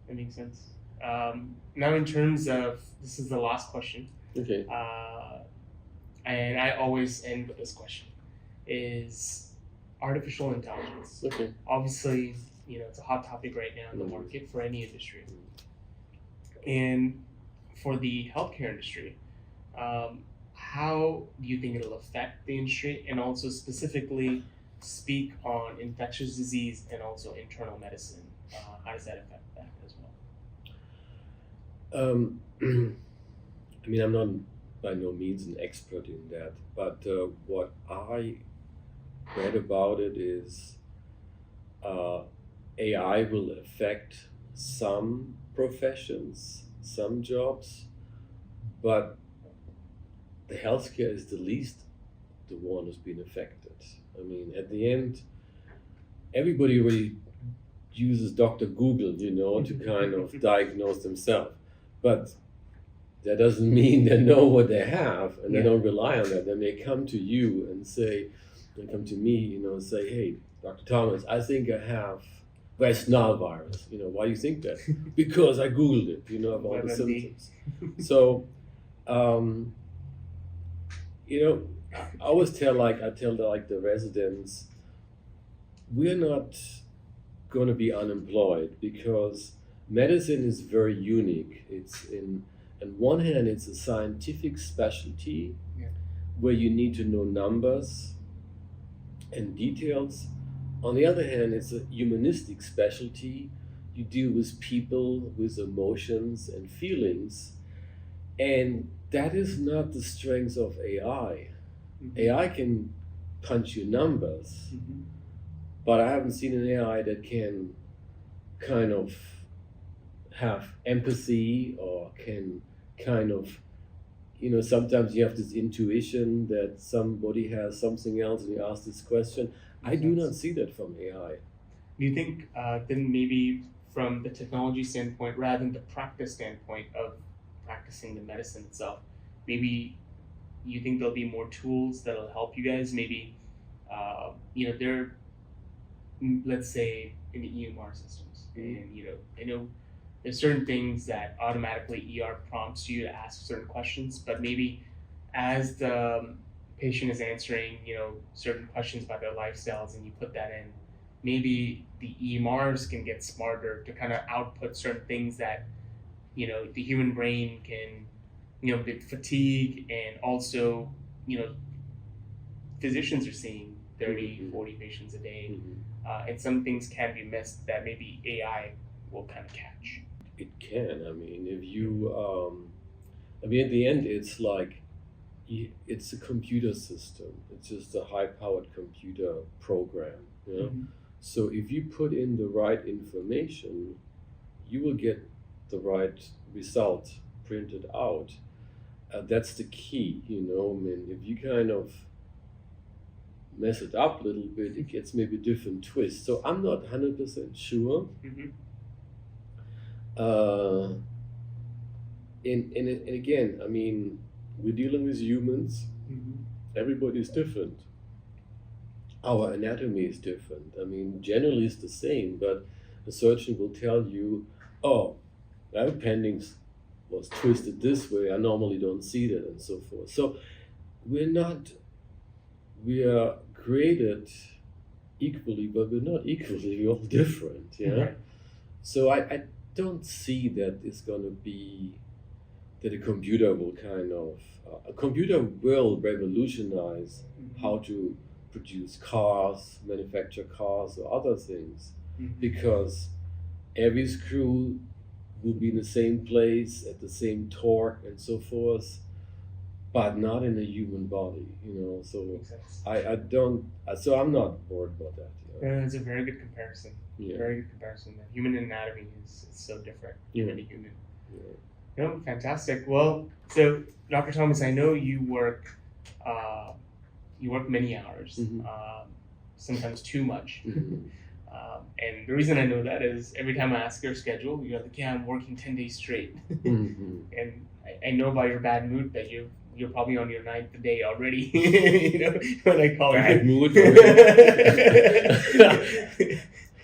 That makes sense. Now, in terms of, this is the last question, Okay. uh, and I always end with this question: is artificial intelligence. Okay. Obviously, it's a hot topic right now in the Mm. market for any industry, and for the healthcare industry. How do you think it'll affect the industry, and also specifically speak on infectious disease and also internal medicine? How does that affect that as well? I mean, I'm not by no means an expert in that, but what I read about it is uh, AI will affect some professions, some jobs, but the healthcare is the least the one who's been affected. I mean, at the end, everybody really uses Dr. Google, to kind of diagnose themselves. But that doesn't mean they know what they have, and they Yeah. don't rely on that. They may come to you and say, they come to me, and say, hey, Dr. Thomas, I think I have West Nile virus. Why do you think that? Because I Googled it, of all the WebMD. symptoms. So, um, I always I tell the residents, we're not going to be unemployed because medicine is very unique. It's on one hand, it's a scientific specialty Yeah. where you need to know numbers and details. On the other hand, it's a humanistic specialty. You deal with people, with emotions and feelings, and that is not the strength of AI. Mhm. AI can punch you numbers, Mhm. but I haven't seen an AI that can kind of have empathy or can kind of, sometimes you have this intuition that somebody has something else and you ask this question. I Makes do sense. not see that from AI. Do you think then maybe from the technology standpoint, rather than the practice standpoint of practicing the medicine itself, maybe you think there'll be more tools that'll help you guys? Maybe there, let's say in the EMR systems, Mhm. and I know there's certain things that automatically ER prompts you to ask certain questions, but maybe as the patient is answering, certain questions about their lifestyles, and you put that in, maybe the EMRs can get smarter to kind of output certain things that, the human brain can, with fatigue, and also, physicians are seeing 30, 40 patients a day, and some things can be missed that maybe AI will kind of catch. It can. I mean, if you, at the end, it's like, it's a computer system. It's just a high-powered computer program. So if you put in the right information, you will get the right result printed out. That's the key, I mean, if you kind of mess it up a little bit, it gets maybe a different twist. So I'm not 100% sure. And again, I mean, we're dealing with humans. Everybody's different. Our anatomy is different. I mean, generally it's the same, but the surgeon will tell you, oh, that appendix was twisted this way, I normally don't see that, and so forth. So we are created equally, but we're not equally, we're all different, Right. So I don't see that it's going to be that a computer will a computer will revolutionize how to produce cars, manufacture cars, or other things, because every screw will be in the same place at the same torque and so forth, but not in a human body, So Makes sense. So I'm not worried about that. It's a very good comparison. Yeah. Very good comparison. The human anatomy is so different, human to human. Yeah. No, fantastic. Well, so Dr. Thomas, I know you work many hours, sometimes too much. And the reason I know that is every time I ask your schedule, you're like, yeah, I'm working 10 days straight. And I know by your bad mood that you're probably on your 9th day already, when I call Bad you. mood?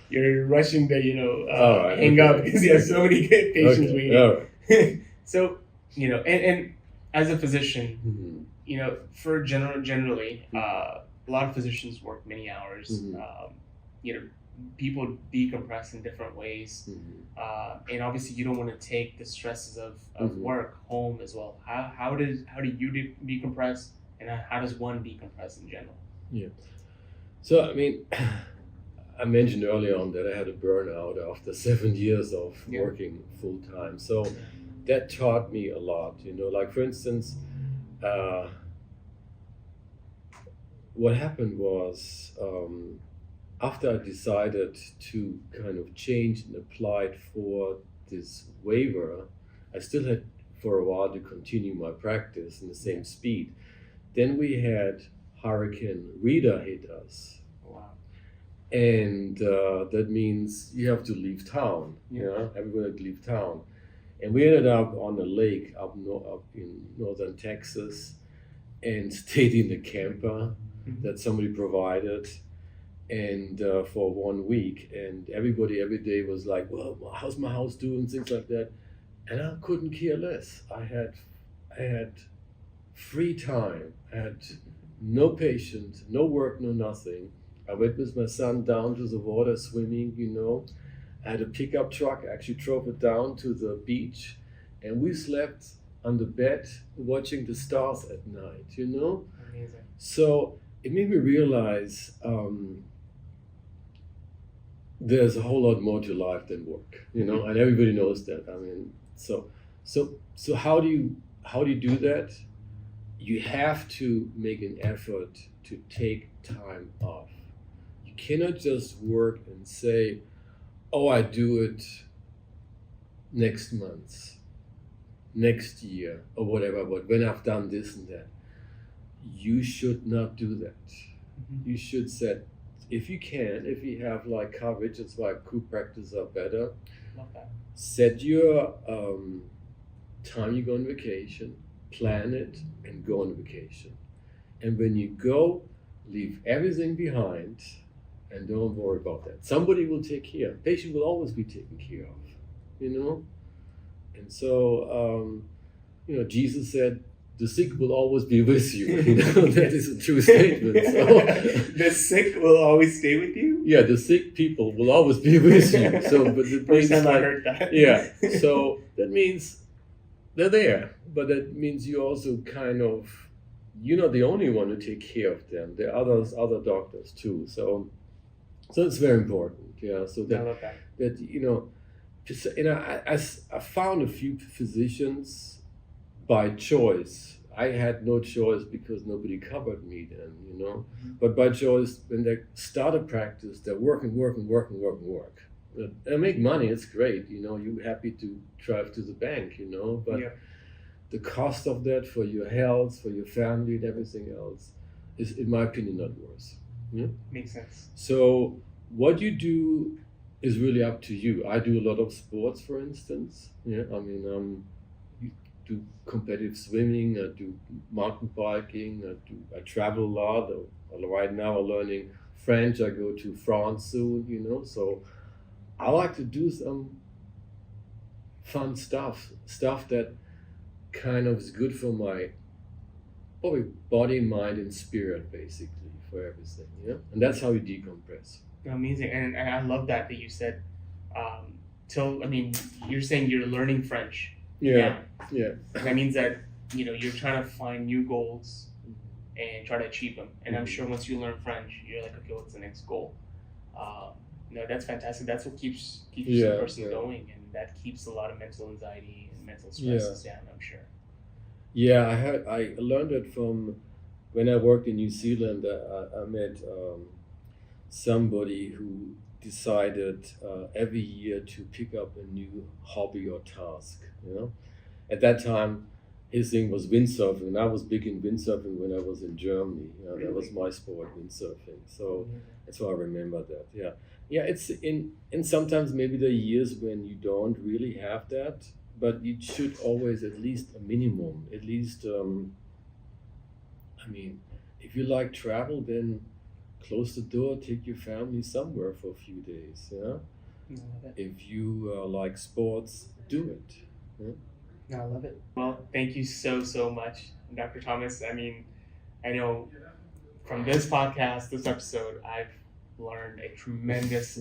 You're rushing to, hang okay. up because you have so many patients Okay. waiting. All right. So, and as a physician, for generally, a lot of physicians work many hours. People decompress in different ways, and obviously you don't want to take the stresses of work home as well. How do you decompress, and how does one decompress in general? Yeah. So I mean, I mentioned earlier on that I had a burnout after 7 years of working full time. So that taught me a lot. Like for instance, what happened was, after I decided to kind of change and applied for this waiver, I still had for a while to continue my practice in the same speed. Then we had Hurricane Rita hit us. Wow. And that means you have to leave town. Everybody had to leave town. And we ended up on a lake up in northern Texas, and stayed in the camper that somebody provided, and for 1 week. And everybody every day was like, well, how's my house doing, things like that. And I couldn't care less. I had free time. I had no patient, no work, no nothing. I went with my son down to the water swimming, I had a pickup truck. I actually drove it down to the beach, and we slept on the bed watching the stars at night, Amazing. So it made me realize there's a whole lot more to life than work, and everybody knows that. I mean, so how do you do that? You have to make an effort to take time off. You cannot just work and say, oh, I do it next month, next year, or whatever, but when I've done this and that. You should not do that. You should set, if you can, if you have like coverage, that's why group practice are better. Love that. Set your time you go on vacation, plan it, and go on vacation. And when you go, leave everything behind and don't worry about that. Somebody will take care. Patient will always be taken care of, And so, Jesus said, the sick will always be with you. You know, that is a true statement. So, The sick will always stay with you? yeah, the sick people will always be with you. So, but it First means time I like, heard that. yeah. So that means they're there, but that means you also kind of, you're not the only one to take care of them. There are other doctors too. So it's very important. Yeah. So I love that. that I found a few physicians by choice. I had no choice because nobody covered me then, But by choice, when they start a practice, they're working. They make money, it's great, you're happy to drive to the bank, but Yeah. the cost of that for your health, for your family and everything else is, in my opinion, not worth. Yeah? Makes sense. So what you do is really up to you. I do a lot of sports, for instance. Yeah, I mean, you do competitive swimming. I do mountain biking. I travel a lot. Right now, I'm learning French. I go to France soon. So I like to do some fun stuff that kind of is good for my probably body, mind, and spirit, basically, for everything. And that's how you decompress. Amazing. And I love that you said, you're saying you're learning French. Yeah. That means that, you're trying to find new goals and try to achieve them. And I'm sure once you learn French, you're like, okay, what's the next goal? That's fantastic. That's what keeps the person going, and that keeps a lot of mental anxiety and mental stresses down, I'm sure. Yeah, I learned it from when I worked in New Zealand. I met somebody who decided every year to pick up a new hobby or task. At that time, his thing was windsurfing, and I was big in windsurfing when I was in Germany. Really? That was my sport, windsurfing. So that's why I remember that. Yeah. It's in sometimes maybe there are years when you don't really have that, but you should always at least a minimum. At least, if you like travel, then close the door, take your family somewhere for a few days. Yeah. If you like sports, do it. Yeah? I love it. Well, thank you so much, Dr. Thomas. I know from this podcast, this episode, I've learned a tremendous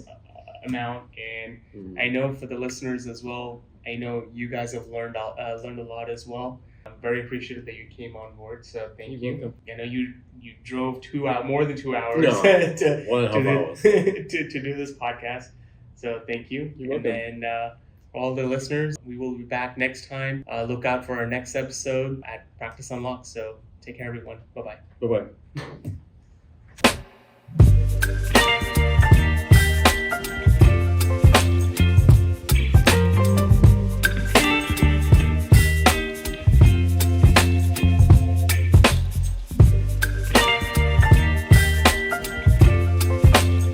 amount, and I know for the listeners as well, I know you guys have learned a lot as well. I'm very appreciative that you came on board, so thank you. Welcome. I know you drove more than 2 hours No, 1.5 hours. to do this podcast, so thank you. You're welcome. And then all the listeners, we will be back next time. Look out for our next episode at Practice Unlocked. So take care, everyone. Bye-bye. Bye-bye.